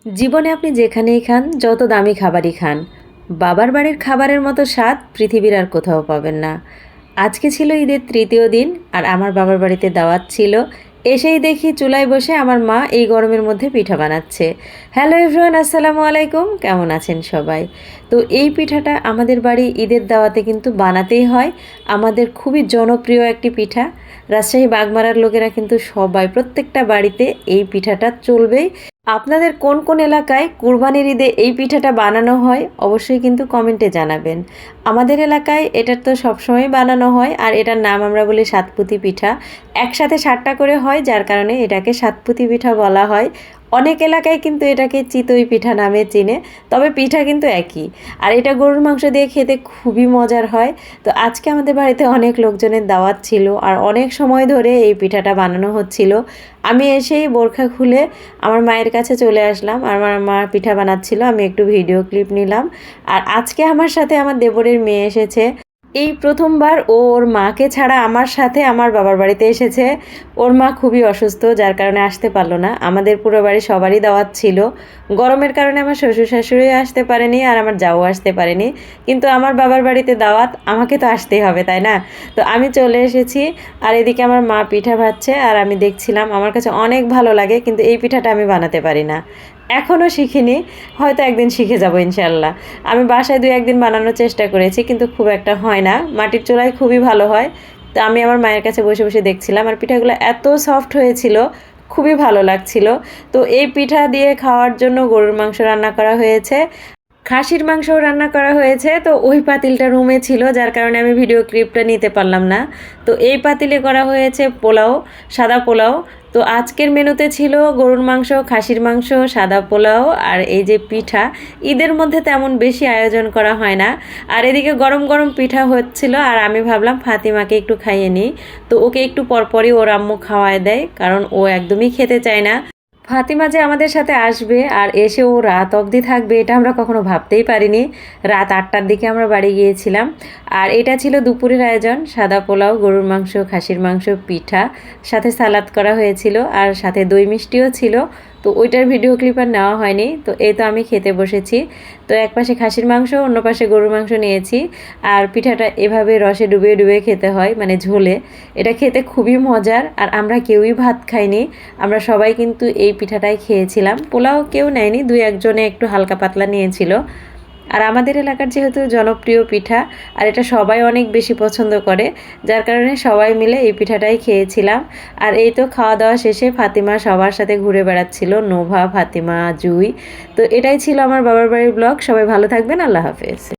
জীবনে আপনি যেখানেই খান, যত দামি খাবারই খান, বাবার বাড়ির খাবারের মতো স্বাদ পৃথিবীর আর কোথাও পাবেন না। আজকে ছিল ঈদের তৃতীয় দিন আর আমার বাবার বাড়িতে দাওয়াত ছিল। এসেই দেখি চুলায় বসে আমার মা এই গরমের মধ্যে পিঠা বানাচ্ছে। হ্যালো এভরিওয়ান, আসসালামু আলাইকুম। কেমন আছেন সবাই? তো এই পিঠাটা আমাদের বাড়ি ঈদের দাওয়াতে কিন্তু বানাতেই হয়। আমাদের খুবই জনপ্রিয় একটি পিঠা। রাজশাহী বাগমারার লোকেরা কিন্তু সবাই প্রত্যেকটা বাড়িতে এই পিঠাটা চলবেই। আপনাদের কোন কোন এলাকায় কুরবানির ঈদে এই পিঠাটা বানানো হয় অবশ্যই কিন্তু কমেন্টে জানাবেন। আমাদের এলাকায় এটা তো সবসময় বানানো হয় আর এটার নাম আমরা বলি সাতপুতি পিঠা। একসাথে 7টা করে হয়, যার কারণে এটাকে সাতপুতি পিঠা বলা হয়। অনেক এলাকায় কিন্তু এটাকে চিতই পিঠা নামে চিনে, তবে পিঠা কিন্তু একই। আর এটা গরুর মাংস দিয়ে খেতে খুবই মজার হয়। তো আজকে আমাদের বাড়িতে অনেক লোকজনের দাওয়াত ছিল আর অনেক সময় ধরে এই পিঠাটা বানানো হচ্ছিল। আমি এসেই বোরখা খুলে আমার মায়ের কাছে চলে আসলাম আর আমার মা পিঠা বানাচ্ছিল, আমি একটু ভিডিও ক্লিপ নিলাম। আর আজকে আমার সাথে আমার দেবরের মেয়ে এসেছে। এই প্রথমবার ও ওর মাকে ছাড়া আমার সাথে আমার বাবার বাড়িতে এসেছে। ওর মা খুবই অসুস্থ, যার কারণে আসতে পারলো না। আমাদের পুরো বাড়ি সবারই দাওয়াত ছিল। গরমের কারণে আমার শ্বশুর শাশুড়ি আসতে পারেনি আর আমার জাও আসতে পারেনি, কিন্তু আমার বাবার বাড়িতে দাওয়াত, আমাকে তো আসতেই হবে, তাই না? তো আমি চলে এসেছি। আর এদিকে আমার মা পিঠা ভাজছে আর আমি দেখছিলাম। আমার কাছে অনেক ভালো লাগে, কিন্তু এই পিঠাটা আমি বানাতে পারি না, এখনও শিখিনি। হয়তো একদিন শিখে যাব ইনশাল্লাহ। আমি বাসায় 2-1 দিন বানানোর চেষ্টা করেছি, কিন্তু খুব একটা হয় না। মাটির চুলায় খুবই ভালো হয়। তো আমি আমার মায়ের কাছে বসে বসে দেখছিলাম আর পিঠাগুলো এত সফট হয়েছিল, খুবই ভালো লাগছিল। তো এই পিঠা দিয়ে খাওয়ার জন্য গরুর মাংস রান্না করা হয়েছে, খাসির মাংসও রান্না করা হয়েছে। তো ওই পাতিলটা রুমে ছিল, যার কারণে আমি ভিডিও ক্লিপটা নিতে পারলাম না। তো এই পাতিলে করা হয়েছে পোলাও, সাদা পোলাও। তো আজকের মেনুতে ছিল গরুর মাংস, খাসির মাংস, সাদা পোলাও আর এই যে পিঠা। ঈদের মধ্যে তেমন বেশি আয়োজন করা হয় না। আর এদিকে গরম গরম পিঠা হচ্ছিল আর আমি ভাবলাম ফাতিমাকে একটু খাইয়ে নিই। তো ওকে একটু পরপরই ওর আম্মু খাওয়ায় দেয়, কারণ ও একদমই খেতে চায় না। ফাতিমা যে আমাদের সাথে আসবে আর এসে ও রাত অবধি থাকবে, এটা আমরা কখনো ভাবতেই পারিনি। রাত 8টার দিকে আমরা বাড়ি গিয়েছিলাম। আর এটা ছিল দুপুরের আয়োজন, সাদা পোলাও, গরুর মাংস, খাসির মাংস, পিঠা, সাথে সালাদ করা হয়েছিল আর সাথে দই মিষ্টিও ছিল। তো ওইটার ভিডিও ক্লিপ আর নেওয়া হয়নি। তো এই তো আমি খেতে বসেছি। তো এক পাশে খাসির মাংস, অন্য পাশে গরুর মাংস নিয়েছি। আর পিঠাটা এভাবে রসে ডুবিয়ে ডুবিয়ে খেতে হয়, মানে ঝোলে। এটা খেতে খুবই মজার। আর আমরা কেউই ভাত খাইনি, আমরা সবাই কিন্তু এই পিঠাটাই খেয়েছিলাম। পোলাও কেউ নেয়নি, 2-1 জনে একটু হালকা পাতলা নিয়েছিল। আর আমাদের এলাকার যেহেতু জনপ্রিয় পিঠা আর এটা সবাই অনেক বেশি পছন্দ করে, যার কারণে সবাই মিলে এই পিঠাটাই খেয়েছিলাম। আর এই তো খাওয়া দাওয়া শেষে ফাতিমা সবার সাথে ঘুরে বেড়াচ্ছিল, নোভা, ফাতিমা, জুই। তো এটাই ছিল আমার বাবার বাড়ির ব্লগ। সবাই ভালো থাকবেন, আল্লাহ হাফেজ।